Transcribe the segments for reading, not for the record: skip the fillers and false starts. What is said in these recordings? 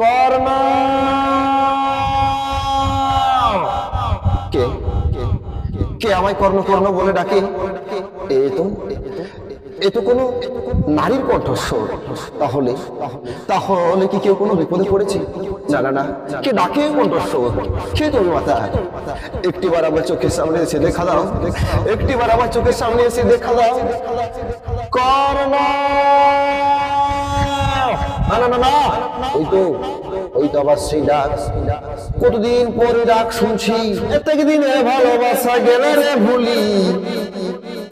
কর্ণ কে কে আমায় কর্ণ কর্ণ বলে ডাকে? এ তো কোনো নারীর কণ্ঠস্বর। তাহলে তাহলে কি কেউ কোনো বিপদে পড়েছে? না না না, কে ডাকে কণ্ঠস্বর? কে তুমি মাতা? একটিবার আমার চোখের সামনে এসে দেখা দাও, একটিবার আমার চোখের সামনে এসে দেখা দাও। কর্ণ না না না না, ওই তো আবার সেই ডাক। কতদিন পরে ডাক শুনছি, এতক দিনে ভালোবাসা গেলে রে ভুলি,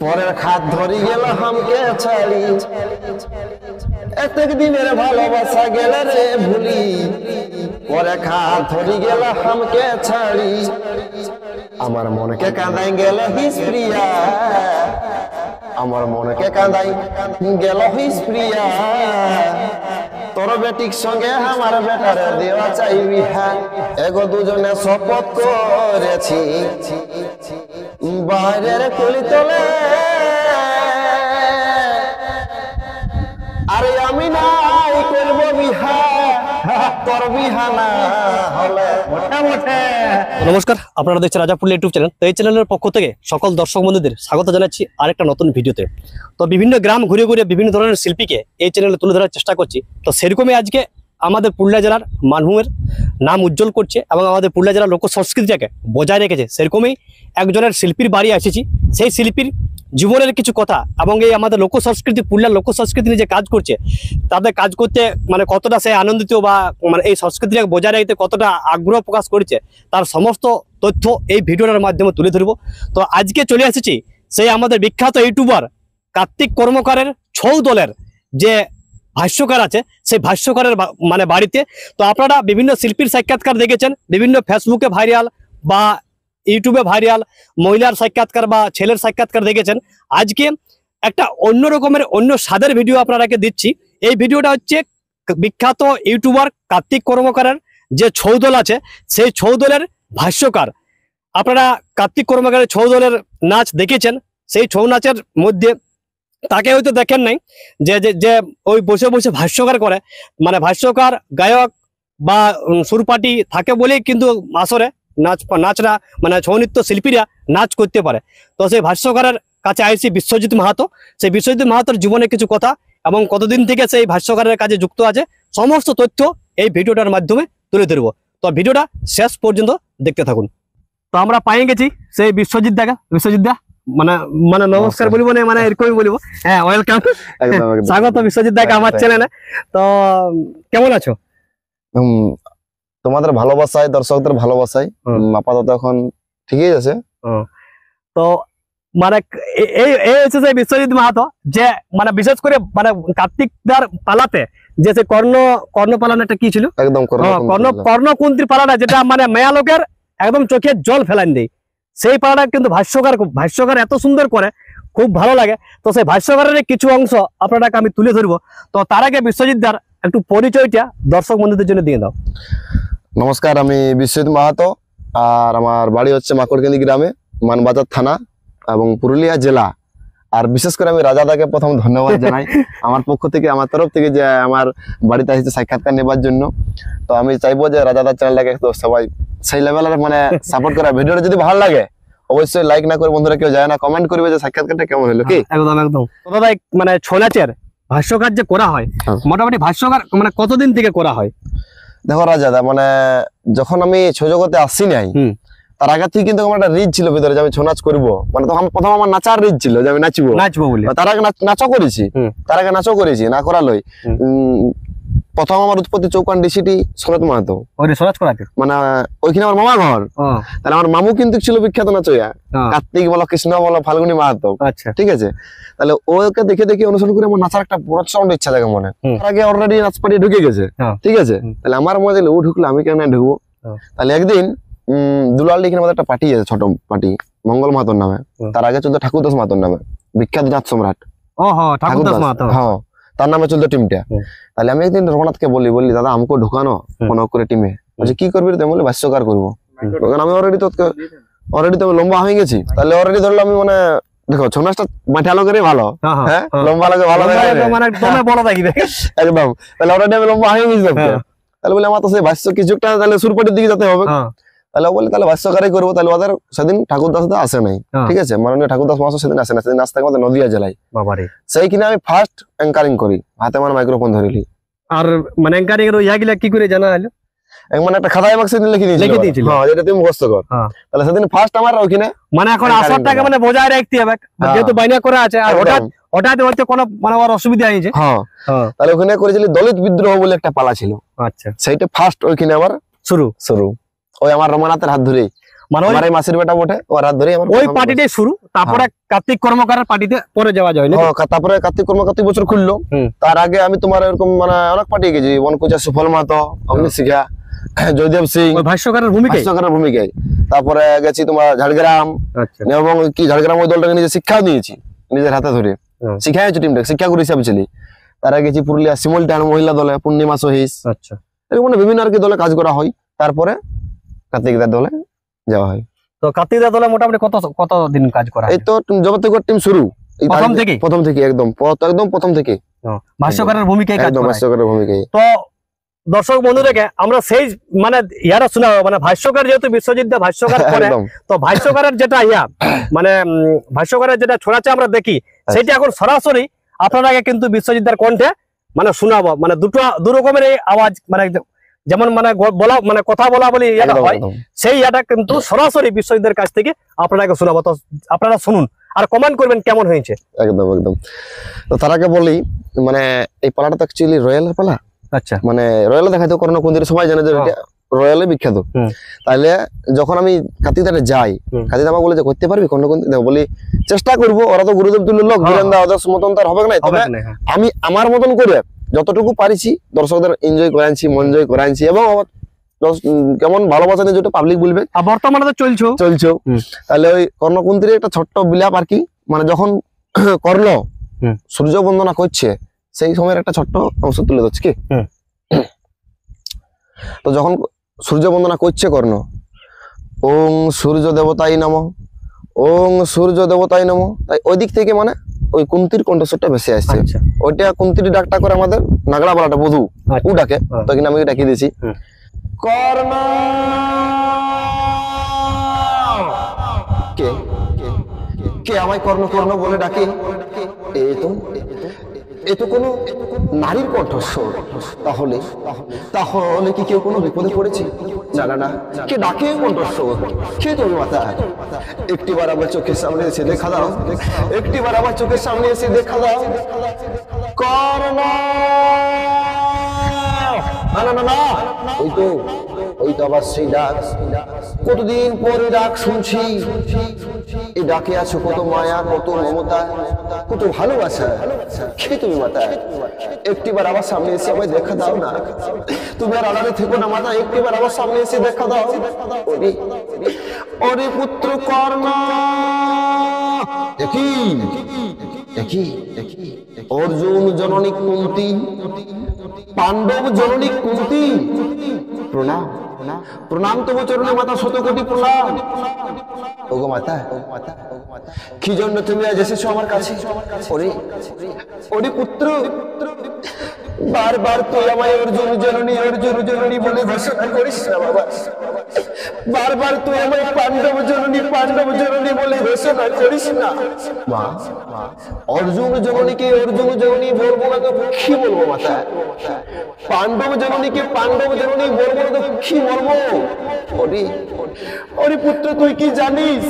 পরের খাত ধরি গেল হামকে ছাড়ি। এতক দিনের ভালোবাসা গেলে রে ভুলি, পরে খাত ধরি গেল হামকে ছাড়ি। আমার মনকে কাঁদাই গেল হিস প্রিয়া, আমার মনকে কাঁদাই গেল হিস প্রিয়া। তোর বেটিক সঙ্গে আমার বেটারে দেওয়া চাইবি, হ্যাঁ এগো দুজনে শপথ করেছি, বাইরের কুলি তোলে আরে আমি নাই করব বিহা, তোর বিহা না হলে মোটে মোটে। নমস্কার, আপনারা দেখছেন রাজাপুর ইউটিউব চ্যানেল। তো এই চ্যানেলের পক্ষ থেকে সকল দর্শক বন্ধুদের স্বাগত জানাচ্ছি আরেকটা নতুন ভিডিওতে। তো বিভিন্ন গ্রাম ঘুরে ঘুরে বিভিন্ন ধরনের শিল্পীকে এই চ্যানেলে তুলে ধরার চেষ্টা করছি। তো সেরকমই আজকে আমাদের পুরুলিয়া জেলার মানভূমের নাম উজ্জ্বল করছে এবং আমাদের পুরুলিয়া জেলার লোক সংস্কৃতিটাকে বজায় রেখেছে, সেরকমই একজনের শিল্পীর বাড়ি এসেছি। সেই শিল্পীর জীবনের কিছু কথা এবং এই আমাদের লোক সংস্কৃতি, পুরুলিয়ার লোক সংস্কৃতি নিয়ে যে কাজ করছে, তাদের কাজ করতে মানে কতটা সে আনন্দিত বা মানে এই সংস্কৃতিটাকে বজায় রাখতে কতটা আগ্রহ প্রকাশ করেছে, তার সমস্ত তথ্য এই ভিডিওটার মাধ্যমে তুলে ধরবো। তো আজকে চলে এসেছি সেই আমাদের বিখ্যাত ইউটিউবার কার্তিক কর্মকারের ছৌ দলের যে ভাষ্যকার আছে, সেই ভাষ্যকারের মানে বাড়িতে। তো আপনারা বিভিন্ন শিল্পীর সাক্ষাৎকার দেখেছেন, বিভিন্ন ফেসবুকে ভাইরাল বা ইউটিউবে ভাইরাল মহিলার সাক্ষাৎকার বা ছেলের সাক্ষাৎকার দেখেছেন। আজকে একটা অন্য রকমের অন্য স্বাদের ভিডিও আপনারাকে দিচ্ছি। এই ভিডিওটা হচ্ছে বিখ্যাত ইউটিউবার কার্তিক কর্মকারের যে ছৌ দল আছে, সেই ছৌ দলের ভাষ্যকার। আপনারা কার্তিক কর্মকারের ছৌ দলের নাচ দেখেছেন, সেই ছৌ নাচের মধ্যে তাকে হয়তো দেখেন নাই যে যে ওই বসে বসে ভাষ্যকার করে, মানে ভাষ্যকার গায়ক বা সুরপাটি থাকে বলেই কিন্তু আসরে নাচরা মানে ছৌ নৃত্য শিল্পীরা নাচ করতে পারে। তো সেই ভাষ্যকারের কাছে আইসি বিশ্বজিৎ মাহাতো। সেই বিশ্বজিৎ মাহাতোর জীবনে কিছু কথা এবং কতদিন থেকে সেই ভাষ্যকারের কাজে যুক্ত আছে, সমস্ত তথ্য এই ভিডিওটার মাধ্যমে তুলে ধরবো। তো ভিডিওটা শেষ পর্যন্ত দেখতে থাকুন। তো আমরা পাই গেছি সেই বিশ্বজিৎ দা। বিশ্বজিৎ দা মানে মানে নমস্কার বলবো না, মানে এরকমই বলবো। হ্যাঁ, ওয়েলকাম, স্বাগত বিশ্বজিৎ দাকে আমার চ্যানেলে। তো কেমন আছো? তোমাদের ভালোবাসায়, দর্শকদের ভালোবাসায় আপাতত এখন ঠিকই আছে। তো মানে এই হচ্ছে যে বিশ্বজিৎ মাহাতো, যে মানে বিশেষ করে মানে কার্তিক দার পালাতে যে কর্ণ পালানো একটা কি ছিল, একদম কর্ণকুন্তির পালাটা, যেটা মানে মেয়া লোকের একদম চোখে জল ফেলান দেয়, সেই পালাটা কিন্তু ভাষ্যকার এত সুন্দর করে, খুব ভালো লাগে। তো সেই ভাষ্যকারের কিছু অংশ আপনারাকে আমি তুলে ধরবো। তো তার আগে বিশ্বজিৎ দার একটু পরিচয়টা দর্শক বন্ধুদের জন্য দিয়ে দাও। নমস্কার, আমি বিশ্বজিৎ মাহাতো, আর আমার বাড়ি হচ্ছে মাকড়কেন্দি গ্রামে, মানবাজার থানা এবং পুরুলিয়া জেলা। আর বিশেষ করে আমি রাজাদাকে প্রথম ধন্যবাদ জানাই আমার পক্ষ থেকে, আমার তরফ থেকে, যে আমার বাড়িতে এসেছে সাক্ষাৎকার নেবার জন্য। তো আমি চাইবো যে রাজাদার চ্যানেলটাকে তো সবাই সেই লেভেলের মানে সাপোর্ট করা। ভিডিওটা যদি ভালো লাগে অবশ্যই লাইক না করে বন্ধুরা কেউ যায় না, কমেন্ট করবে যে সাক্ষাৎকারটা কেমন হলো। কি একদম একদম দাদা, মানে ছৌ নাচের ভাষ্যকার যে করা হয়, মোটামুটি ভাষ্যকার মানে কতদিন থেকে করা হয়? দেখো রাজাদা, মানে যখন আমি ছৌ জগতে আসি নাই তার আগে থেকে কিন্তু আমার একটা রিজ ছিল ভিতরে যে আমি ছৌ নাচ করবো। মানে তখন প্রথম আমার নাচার রিজ ছিল যে আমি নাচবো বলে। তার আগে নাচও করেছি, না করালই। প্রথম আমার উৎপত্তি চৌকান ডিসিটি শরৎ মাহাতো, মানে ওইখানে আমার মামা ঘর। তাহলে আমার মামু কিন্তু ছিল বিখ্যাত নাচইয়া, কার্তিক বলো, কৃষ্ণ বলো, ফাল্গুনী মাহাতো। ঠিক আছে, তাহলে ওকে দেখে দেখে অনুসরণ করে আমার নাচার একটা প্রচন্ড ইচ্ছা থাকে মনে। তার আগে অলরেডি নাচ পাটি ঢুকে গেছে। ঠিক আছে, তাহলে আমার মনে হলো ও ঢুকলো, আমি কেন ঢুকবো। তাহলে একদিন দুলালডি এখানে একটা পার্টি আছে, ছোট পার্টি, মঙ্গল মাহাতোর নামে। তার আগে চলতো ঠাকুরদাস মাহাতোর নামে, বিখ্যাত নাচ সম্রাট। হ্যাঁ, তার নামে চলতো টিমটা। তাহলে আমি একদিন রঘুনাথকে বলি দাদা আমাকে ঢুকানো মনে করে টিমে। বলছে কি করবি? বলে ভাষ্যকার করবো। আমি অলরেডি তো লম্বা হয়ে গেছি। তাহলে অলরেডি ধরলো আমি মানে দেখো ছৌ নাচটা মাঠে আলো করে ভালো, হ্যাঁ লম্বা লাগে ভালো একদম। তাহলে অলরেডি আমি লম্বা হয়ে গেছি। তাহলে বলে আমার তো সেই ভাষ্য কিছুটা তাহলে সুরপাটির দিকে যেতে হবে। তাহলে ও বলে তাহলে ভাষ্যকারই করবো। তাহলে ওদের সেদিন ঠাকুরদাস আসে নাই, ঠিক আছে, মাননীয় ঠাকুরদাস মহাশয় সেদিন আসে না, সেদিন আসতে আমাদের নদিয়া জেলায়। সেইখানে আমি ফার্স্ট অ্যাঙ্কারিং করি, হাতে আমার মাইক্রোফোন ধরিলি। আর মানে অ্যাঙ্কারিং এর ইয়াগুলা কি করে জানা হলো? মানে একটা খাতায় আমাকে সেদিন লিখে দিয়েছিল, হ্যাঁ, যেটা তুমি মুখস্থ কর। তাহলে সেদিন ফার্স্ট আমার ওখানে মানে এখন আসরটাকে মানে বজায় রাখতে হবে, যেহেতু বাইনা করা আছে। আর হঠাৎ হয়তো কোনো মানে আমার অসুবিধা হয়েছে। হ্যাঁ, তাহলে ওখানে করেছিলি দলিত বিদ্রোহ বলে একটা পালা ছিল। আচ্ছা, সেইটা ফার্স্ট ওইখানে আবার শুরু ওই আমার রমানাথের হাত ধরে, মানে আমার এই মাসির বেটা বটে, ওর হাত ধরে আমার ওই পার্টিটাই শুরু। তারপরে কার্তিক কর্মকারের পার্টিতে পরে যাওয়া যায় না। তারপরে কার্তিক কর্মকার বছর খুললো। তার আগে আমি তোমার এরকম মানে অনেক পার্টি গেছি, বনকুচা সুফল মাহাতো, অগ্নিশিখা, জয়দেব সিং, ভাষ্যকারের ভূমিকায়। তারপরে গেছি তোমার ঝাড়গ্রাম, এবং কি ঝাড়গ্রাম ওই দলটাকে নিজে শিক্ষাও দিয়েছি, নিজের হাতে ধরে শিখাইছি, টিমটাকে শিক্ষা গুরু হিসাবে ছিলি। তার আগে গেছি পুরুলিয়া সিমলটান মহিলা দলে, পূর্ণিমা সহিস। আচ্ছা, এরকম বিভিন্ন আর কি দলে কাজ করা হয়। তারপরে কার্তিকদার দলে যাওয়া হয়। তো কার্তিকদার দলে মোটামুটি কত দিন কাজ করা? এই তো জগৎ টিম শুরু প্রথম থেকে একদম প্রথম থেকে ভাষ্যকারের ভূমিকায় কাজ করা। ভাষ্যকারের ভূমিকায়। তো দর্শক বন্ধুদেরকে আমরা সেই মানে ইয়ারা শোনা, মানে ভাষ্যকার যেহেতু বিশ্বজিৎ দা ভাষ্যকার করে, তো ভাষ্যকারের যেটা মানে ভাষ্যকারের যেটা ছড়াচ্ছে আমরা দেখি, সেটা এখন সরাসরি আপনারাকে কিন্তু বিশ্বজিৎ দার কণ্ঠে মানে শোনাবো। মানে দু রকমের আওয়াজ, মানে যেমন মানে বলা মানে কথা বলা বলি ইয়াটা হয়, সেই ইয়াটা কিন্তু সরাসরি বিশ্বজিৎদের কাছ থেকে আপনারাকে শোনাবো। তো আপনারা শুনুন আর কমেন্ট করবেন কেমন হয়েছে। একদম। তো তারাকে বলি, মানে এই পালাটা তো অ্যাকচুয়ালি রয়্যালের পালা। আচ্ছা, মানে রয়্যালে দেখাইতো কর্ণকুন্দির, সবাই জানে যে রয়্যালে বিখ্যাত। তাইলে যখন আমি কার্তিকদারে যাই, কার্তিক আমাকে বলে যে করতে পারবি কর্ণকুন্দি? বলি চেষ্টা করবো, ওরা তো গুরুদেব তুল্য লোক, বীরেন্দা ওদের মতন তার হবে না, তবে আমি আমার মতন করে যতটুকু পারিছি দর্শকদের এনজয় করাইছি, মন জয় করাইছি, এবং কেমন ভালোবাসা নিয়ে যেটা পাবলিক বলবে। বর্তমানে তো চলছো। তাহলে ওই কর্ণকুন্দির একটা ছোট্ট বিলাপ আর কি, মানে যখন কর্ণ সূর্য বন্দনা করছে সেই সময়ের একটা ছোট্ট অংশ তুলে ধরছি কি। তো যখন সূর্য বন্দনা করছে কর্ণ, ওং সূর্য দেবতাই নমঃ, ওং সূর্য দেবতাই নমঃ, তাই ওই দিক থেকে মানে ওই কুন্তির কণ্ঠস্বরটা বেশি আসছে। ওইটা কুন্তির ডাকটা করে আমাদের নাগড়া বালাটা বধু ও ডাকে, তখন আমি ডাকি দিয়েছি কর্ণ। কে কে আমায় কর্ণ কর্ণ বলে ডাকে? এ তো কোনো নারীর কণ্ঠস্বর। তাহলে তাহলে কি কেউ কোনো বিপদে পড়েছে? না, কে ডাকে কণ্ঠস্বর? কে তুমি মাতা? একটিবার আমার চোখের সামনে এসে দেখা দাও, একটিবার আমার চোখের সামনে এসে দেখা দাও কর্ণ। না, ওই তো আবার সেই ডাক, কতদিন পরে ডাক শুনছি। এই ডাকে আছো কত মায়া, কত মমতা, কত ভালোবাসা। কে তুমি মাতা? একটিবার আমার সামনে এসে আমায় দেখা দাও না, তুমি আর আড়ালে থেকো না মাতা, একটিবার আমার সামনে এসে দেখা দাও। ওরে পুত্র কর্ণ, দেখি অর্জুন জননী কুন্তি, পাণ্ডব জননী কুন্তি, প্রণাম তবু চরণে মাতা, শতকোটি প্রণাম। ওগো মাতা, কি জন্য তুমি আজ এসেছো আমার কাছে? ওরে পুত্র, বারবার তুই আমায় অর্জুন জননী বলে ঘোষণা করিস না বাবা। বারবার তুই আমায় পাণ্ডব জননী বলে ঘোষণা করিস না মা। অর্জুন জননীকে অর্জুন জননী বলবো না তো কি বলবো মাতা? পাণ্ডব জননীকে পাণ্ডব জননী বলবো না তো কি বলবো? ওরে পুত্র, তুই কি জানিস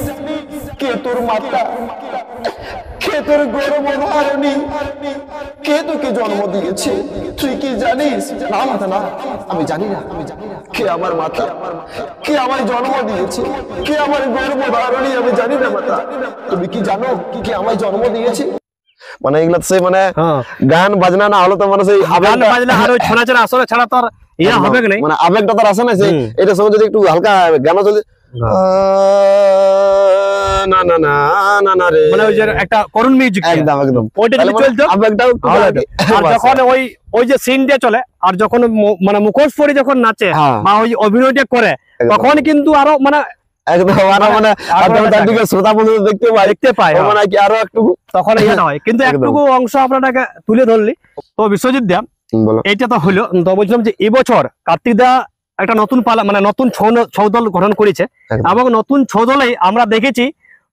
কে তোর মাতা, কে তোর গর্ভধারিণী, কে তোকে জন্ম দিয়েছে? তুই কি জানিস? না মাতা, না, আমি জানি না। কে আমার মাতা, কে আমায় জন্ম দিয়েছে, কে আমার গর্ভধারিণী, আমি জানি না মাতা। তুমি কি জানো কে আমায় জন্ম দিয়েছে? মানে এগুলা সে মানে গান বাজনা না হলো তো মানে সেই গান বাজনা আর ওই ছোড়া আসলে ছাড়া তো আর ইয়া হবে না, মানে আবেগটা তো আসে না। সেই এটার সঙ্গে যদি একটু হালকা গান চলে, না না না না না রে, মানে ওই যে একটা করুণ মিউজিক, একদম ওইটা যদি চলতো আবেগটাও একটু ভালো। আর যখন ওই যে সিনটা চলে, আর যখন মানে মুখোশ পরে যখন নাচে বা ওই অভিনয়টা করে, তখন কিন্তু আরো মানে একদম মানে শ্রোতা বন্ধু দেখতে পায়, মানে কি আরো একটু তখন ইয়ে হয়। কিন্তু একটুকু অংশ আপনাকে তুলে ধরলি। তো বিশ্বজিৎ দা, বলো। এইটা তো হলো, তো বলছিলাম যে এবছর কার্তিক দা একটা নতুন পালা মানে নতুন ছৌ দল গঠন করেছে একদম। এবং নতুন ছৌ দলেই আমরা দেখেছি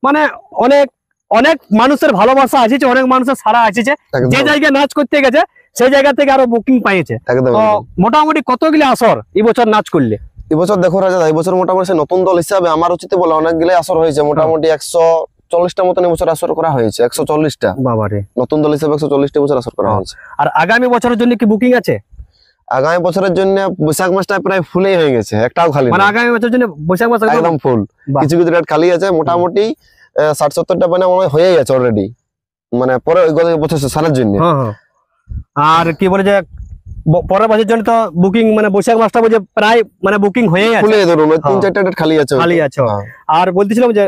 মানে অনেক অনেক মানুষের ভালোবাসা আসছে, অনেক মানুষের সারা আসছে, একদম। যে জায়গায় নাচ করতে গেছে সেই জায়গা থেকে আরো বুকিং পাইছে। একদম তো একদম। মোটামুটি কতগুলি আসর এবছর নাচ করলে? এবছর দেখো রাজা, এবছর মোটামুটি সে নতুন দল হিসাবে আমার উচিত বলে অনেকগুলো আসর হয়েছে, মোটামুটি 140টা মতন এবছর আসর করা হয়েছে। 140টা বাবারে, নতুন দল হিসাবে 140টা বছর আসর করা হয়েছে। আর আগামী বছরের জন্য কি বুকিং আছে? আগামী বছরের জন্য বৈশাখ মাসটা প্রায় ফুলেই হয়ে গেছে, একটাও খালি মানে নেই। আগামী বছরের জন্য বৈশাখ মাস একদম ফুল। বাহ। কিছু কিছু ডেট খালি আছে, মোটামুটি 60-70টা মানে মনে হয় হয়েই গেছে অলরেডি, মানে পরে ওই বছর সারার জন্য। হ্যাঁ হ্যাঁ। আর কি বলে যে পরের বছরের জন্য তো বুকিং মানে বৈশাখ মাসটা বুঝে প্রায় মানে বুকিং হয়ে আছে, ফুলে ধরুন ওই হ্যাঁ। 3-4টা ডেট খালি আছে খালি আছে। হ্যাঁ। আর বলতেছিলাম যে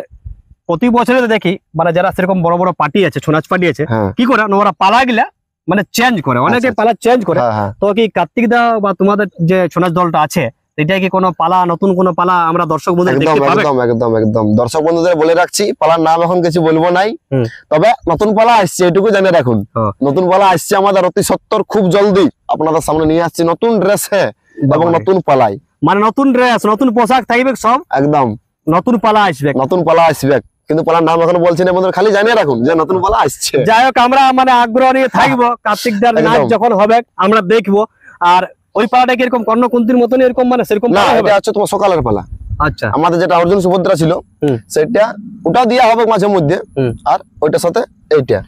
প্রতি বছরে তো দেখি মানে যারা সেরকম বড় বড় পার্টি আছে, ছৌ নাচ পার্টি আছে, হ্যাঁ কি করে ওরা পালা গিলা মানে চেঞ্জ করে, অনেকে আচ্ছা। পালা চেঞ্জ করে। হ্যাঁ হ্যাঁ। তো কি কার্তিক দা বা তোমাদের যে ছৌ নাচ দলটা আছে এটা কি কোনো পালা, নতুন কোনো পালা আমরা দর্শক বন্ধু একদম দেখতে পাবে? একদম একদম একদম দর্শক বন্ধুদের বলে রাখছি, পালার নাম এখন কিছু বলবো নাই, হুম। তবে নতুন পালা আসছে এটুকু জানে রাখুন। হ্যাঁ। নতুন পালা আসছে আমাদের অতি সত্তর, খুব জলদি আপনাদের সামনে নিয়ে আসছি নতুন ড্রেসে এবং বাবারে। নতুন পালাই। মানে নতুন ড্রেস, নতুন পোশাক থাকবে, সব একদম নতুন পালা আসবে। নতুন পালা আসবে, কিন্তু পালার নাম এখন বলছি না বন্ধুরা, খালি জানিয়ে রাখুন যে নতুন পালা আসছে। যাই হোক, আমরা মানে আগ্রহ নিয়ে থাকবো, কার্তিক দার নাচ একদম। যখন হবে আমরা দেখবো। আর ওই পালাটা কি এরকম কর্ণকুন্তির মতন এরকম মানে সেরকম না, পালা হবে? এটা হচ্ছে তোমার সকালের পালা। আচ্ছা, আমাদের যেটা অর্জুন সুভদ্রা ছিল হুম। সেটা ওটাও দেওয়া হবে মাঝে মধ্যে, হুম। আর ওইটার সাথে এইটা।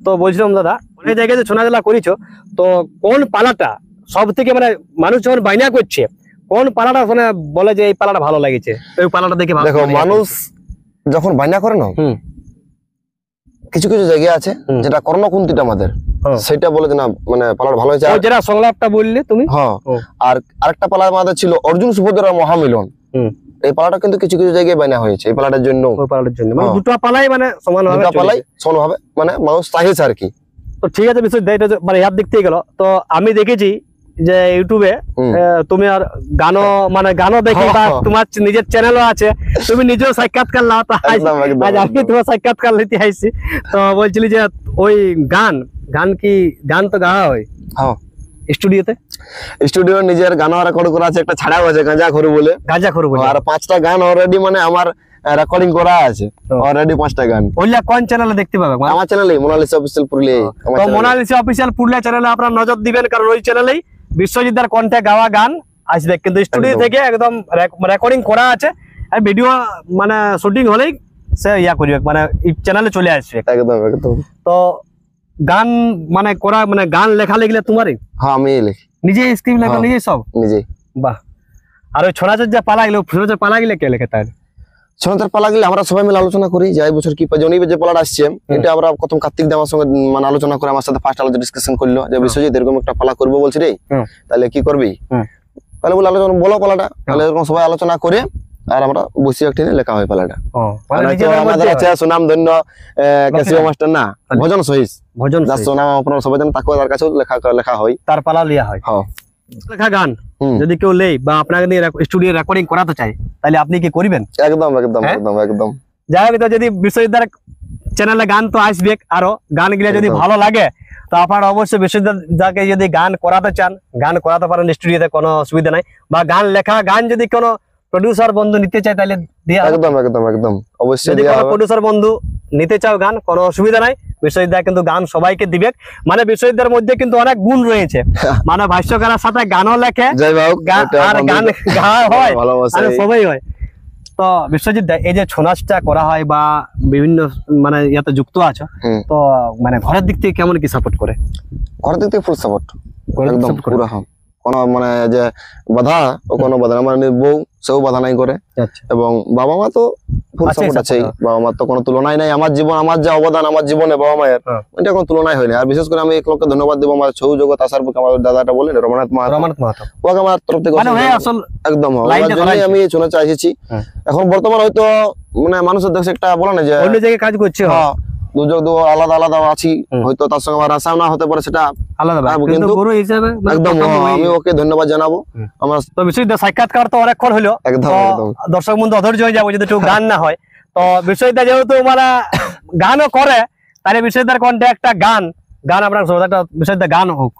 তো বলছিলাম দাদা, অনেক জায়গায় ছৌ নাচ করেছো, তো কোন পালাটা সব থেকে মানে মানুষ যখন বাইনা করছে কোন পালাটা মানে বলে যে এই পালাটা ভালো লাগেছে, ওই পালাটা দেখে ভালো দেখো, লাগে? মানুষ যখন বায়না করে না, হুম। কিছু কিছু জায়গা আছে হুম। যেটা কর্ণকুন্তিটা আমাদের, হ্যাঁ। সেটা বলে যে না মানে পালাটা ভালো হয়েছে। ওই যেটা সংলাপটা বললে তুমি, হ্যাঁ, ও। আর আরেকটা পালা আমাদের ছিল অর্জুন সুভদ্রার মহামিলন। হুম। এই পালাটা কিন্তু কিছু কিছু জায়গায় বায়না হয়েছে এই পালাটার জন্য। ওই পালাটার জন্য মানে হ্যাঁ। দুটো পালাই মানে সমান ভাবে দুটা পালাই সমানভাবে মানে মানুষ চাইছে আর কি। তো ঠিক আছে, বিষয় এটা মানে ইয়ার দিক থেকে গেল। তো আমি দেখেছি যে ইউটিউবে হুম। তুমি আর গানও মানে গানও দেখি, বা হ্যাঁ। তোমার নিজের চ্যানেলও আছে, তুমি নিজেও সাক্ষাৎকার নাও, তো একদম, একদম, আজ আমি একদম। তোমার সাক্ষাৎকার নিতে আইছি। তো বলছিলি যে ওই গান কি গান তো গাওয়া হয় হ্যাঁ, স্টুডিওতে? স্টুডিও নিজের গান রেকর্ড করা আছে, একটা ছাড়াও আছে গাঁজা খরু বলে, গাঁজা করবো আর 5টা গান অলরেডি মানে আমার রেকর্ডিং করা আছে ও। অলরেডি 5টা গান। ওইলা কোন চ্যানেলে দেখতে পাবে? আমার চ্যানেলে মোনালিসা অফিসিয়াল পুরুলিয়া। তো মোনালিসা অফিসিয়াল পুরুলিয়া চ্যানেলে আপনারা নজর দিবেন, কারণ ওই চ্যানেলেই বিশ্বজিৎদার কণ্ঠে গাওয়া গান আসবে, কিন্তু স্টুডিও একদম। থেকে একদম রেকর্ডিং করা আছে, আর ভিডিও মানে শুটিং হলেই সে ইয়া করবে মানে চ্যানেলে চলে আসবে। একদম একদম। তো গান মানে করা মানে গান লেখা লিখলে তোমারই হ্যাঁ, আমি লিখি নিজে স্ক্রিপ্ট লেখা হ্যাঁ। নিজে সব? নিজেই। বাহ। আর ওই ছৌ নাচের যে পালা গেলে, ছৌ নাচের পালা গেলে কে লেখে? তার সোনাতের পালা গেলে আমরা সবাই মিলে আলোচনা করি যে এই বছর কি পাই, যে পালাটা আসছে এটা আমরা প্রথম কার্তিক দা আমার সঙ্গে মানে আলোচনা করে আমার সাথে ফার্স্ট আলোচনা ডিসকাশন করলো যে বিশ্বজিৎ এরকম একটা পালা করবো বলছি রে, হুম। তাহলে কি করবি? হুম। তাহলে বলে আলোচনা বলো পালাটা, তাহলে এরকম সবাই আলোচনা করে আর আমরা বসে একটি লেখা হয় পালাটা। মানে আর হয়তো নিজেদের আমাদের মধ্যে আছে সুনাম ধন্য ক্যাসিও মাস্টার না, ভজন সহিস, ভজন যার সুনাম আপনারা সবাই জানেন, তার কাছেও লেখা হয়। তার পালা লিয়া হয় হ্যাঁ। লেখা গান হুম। যদি কেউ লেই বা আপনাকে নিয়ে স্টুডিও রেকর্ডিং করাতে চায়, তাহলে আপনি কি করবেন? একদম একদম হ্যাঁ? একদম একদম। যাই হোক, যদি বিশ্বজিৎদার চ্যানেলে গান তো আসবে, আরো গান গুলা যদি একদম। ভালো লাগে তো আপনারা অবশ্যই বিশ্বজিৎদাকে যদি গান করাতে চান, গান করাতে পারেন স্টুডিওতে, কোনো অসুবিধা নাই। বা গান লেখা গান যদি কোনো প্রডিউসার বন্ধু নিতে চায় তাহলে দেয়া হবে। একদম একদম একদম অবশ্যই যদি দেয়া কোনো হবে। প্রডিউসার বন্ধু নিতে চাও গান, কোনো অসুবিধা নাই, বিশ্বজিৎদা কিন্তু গান সবাইকে দিবে। মানে বিশ্বজিৎদার মধ্যে কিন্তু অনেক গুণ রয়েছে, মানে ভাষ্যকারের সাথে গানও লেখে, যাই হোক, আর গান গাওয়া হয়, ভালোবাসা আর সবাই হয়। তো বিশ্বজিৎ দা, এই যে ছৌ নাচটা করা হয় বা বিভিন্ন মানে ইয়াতে যুক্ত আছো, হুম। তো মানে ঘরের দিক থেকে কেমন কি সাপোর্ট করে? ঘরের দিক থেকে ফুল সাপোর্ট, ঘরের দিক একদম support করে? পুরো। হ্যাঁ, কোনো মানে যে বাধা ও কোনো বাধা না, মানে বউ সেও বাধা নাই করে, আচ্ছা। এবং বাবা মা তো ফুল আছেই সাপোর্ট আছেই। support, বাবা মার তো কোনো তুলনাই নাই, আমার জীবন, আমার যে অবদান আমার জীবনে বাবা মায়ের, হ্যাঁ। এটা কোনো তুলনাই হয়নি। আর বিশেষ করে আমি এক লোককে ধন্যবাদ দেবো, আমার ছৌ জগৎ আসার পক্ষে আমার দাদাটা বলেন রমানাথ মাহাতো, রমানাথ মাহাতো, ওকে আমার তরফ থেকে মানে অসংখ্য হয়ে আসল একদম ওর লাইনটা জন্যই ধরাইছে। আমি শোনা চাইছি। হ্যাঁ। এখন বর্তমান হয়তো মানে মানুষের দেশে একটা বলে না যে অন্য জায়গায় কাজ করছে, হ্যাঁ, দুযোগ দু আলাদা আলাদা আছি, হুম। হয়তো তার সঙ্গে আমার আশাও না হতে পারে, সেটা আলাদা ব্যাপার, কিন্তু কিন্তু গুরু হিসেবে মানে একদম প্রথম ওই- আমি ওকে ধন্যবাদ জানাবো। হুম। আমার তো বিশ্বজিৎ দা সাক্ষাৎকার তো অনেকক্ষণ হলো, একদম তো একদম দর্শক বন্ধু অধৈর্য হয়ে যাবো যদি একটু গান না হয়। তো বিশ্বজিৎ দা যেহেতু মানে গানও করে, তাহলে বিশ্বজিৎ দার কণ্ঠে একটা গান আমরা একটা বিশ্বজিৎ দা গান হোক।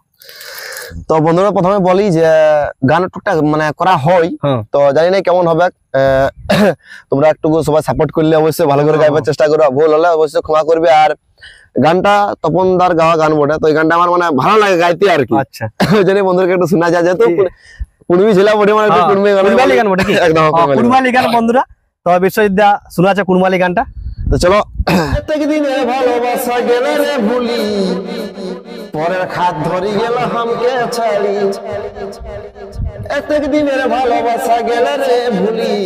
তো বন্ধুরা প্রথমে বলি যে গান টুকটাক মানে করা হয়, তো জানি না কেমন হবে। তোমরা একটু সবাই সাপোর্ট করলে অবশ্যই ভালো করে গাইবার চেষ্টা করো, ভুল হলে অবশ্যই ক্ষমা করবে। আর গানটা তপনদার গাওয়া গান বটে, তো এই গানটা আমার মানে ভালো লাগে গাইতে আর কি। আচ্ছা, ওই জন্য বন্ধুদেরকে একটু শোনা যায়, যেহেতু কুড়মি ছিল বটে, মানে একটু কুড়মালি গান বটে কি? একদম কুড়মালি গান বন্ধুরা, তো বিশ্ববিদ্যা শোনা আছে কুড়মালি গানটা। তো চলো। প্রত্যেক দিনে ভালোবাসা গেলে রে ভুলি, পরের খাত ধরি গেল হামকে ছাড়ি। প্রত্যেক দিনের ভালোবাসা গেলে রে ভুলি,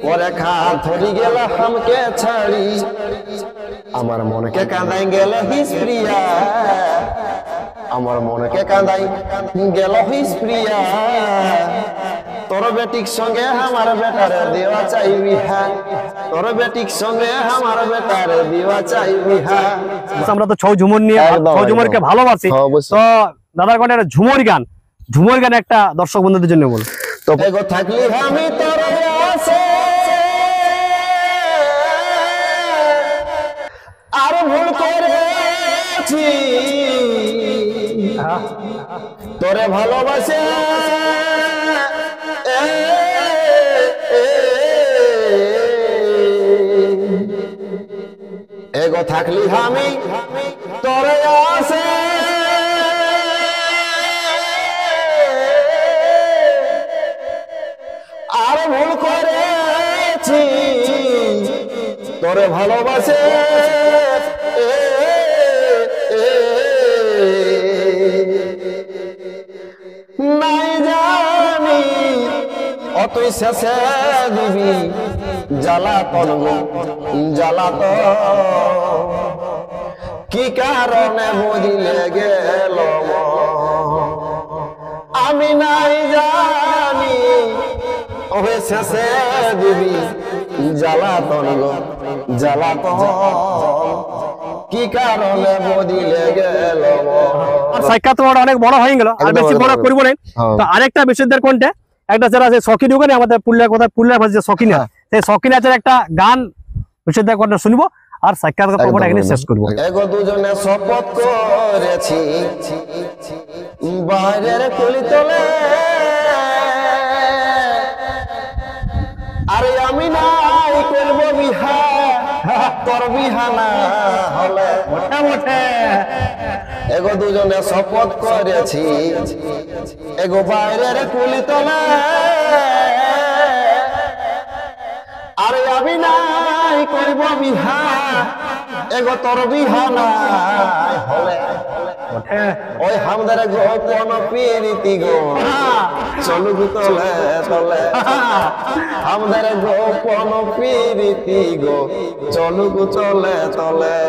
পরে খাত ধরি গেল হামকে ছাড়ি। আমার মনকে কাঁদাই গেল হিস প্রিয়া, আমার মনকে কাঁদাই গেল হিস প্রিয়া। তোর বেটিক সঙ্গে আমার বেটারে দেওয়া চাই বিহা, তোর বেটিক সঙ্গে আমার বেটারে দেওয়া চাই বিহা। আমরা তো ছৌ ঝুমুর নিয়ে, ছৌ ঝুমুরকে ভালোবাসি, তো দাদার কোন একটা ঝুমুর গান, ঝুমুর গান একটা দর্শক বন্ধুদের জন্য বল। তো এগো থাকলি আমি তোর আসে, আর ভুল করেছি তোরে ভালোবাসে। এগো থাকলি আমি তোরে আসে, আর ভুল করেছি তোরে ভালোবাসে। নাই জানি অতই শেষে দিবি জ্বালাতন গো জ্বালাতন, কি কারণে বুঝিলে গেল আমি নাই জানি, ওহে শেষে দিবি জ্বালাতন গো জ্বালাতন, কি কারণে বদিলে গেল। আর সাক্ষাৎ তোমার অনেক বড় হয়ে গেল, আর বেশি বড় করবো না। তো আরেকটা বিশ্ববিদ্যালয়ের কোনটা একটা যারা আছে শখিন ওখানে আমাদের পুরুলিয়ার কথা, পুরুলিয়ার ভাষা শখিন, সেই শখিন আছে একটা গান বিশ্ববিদ্যালয় কোনটা শুনবো, আর সাক্ষাৎ পর্বটা এখানে শেষ করবো। এগো দুজনে শপথ করেছি বাইরের কুলি তলে, আরে আমি নাই করবো বিহা, তোর বিহা না হলে মোটে মোটে। এগো দুজনে শপথ করেছি এগো বাইরের কুলি তলে, আরে আমি নাই করবো বিহা, এগো তোর বিহা নাই হলে। ওই হামদের গোপন প্রীতি গো চলুক তলে তলে, আমাদের গোপন প্রীতি গো চলুক চলে তলে।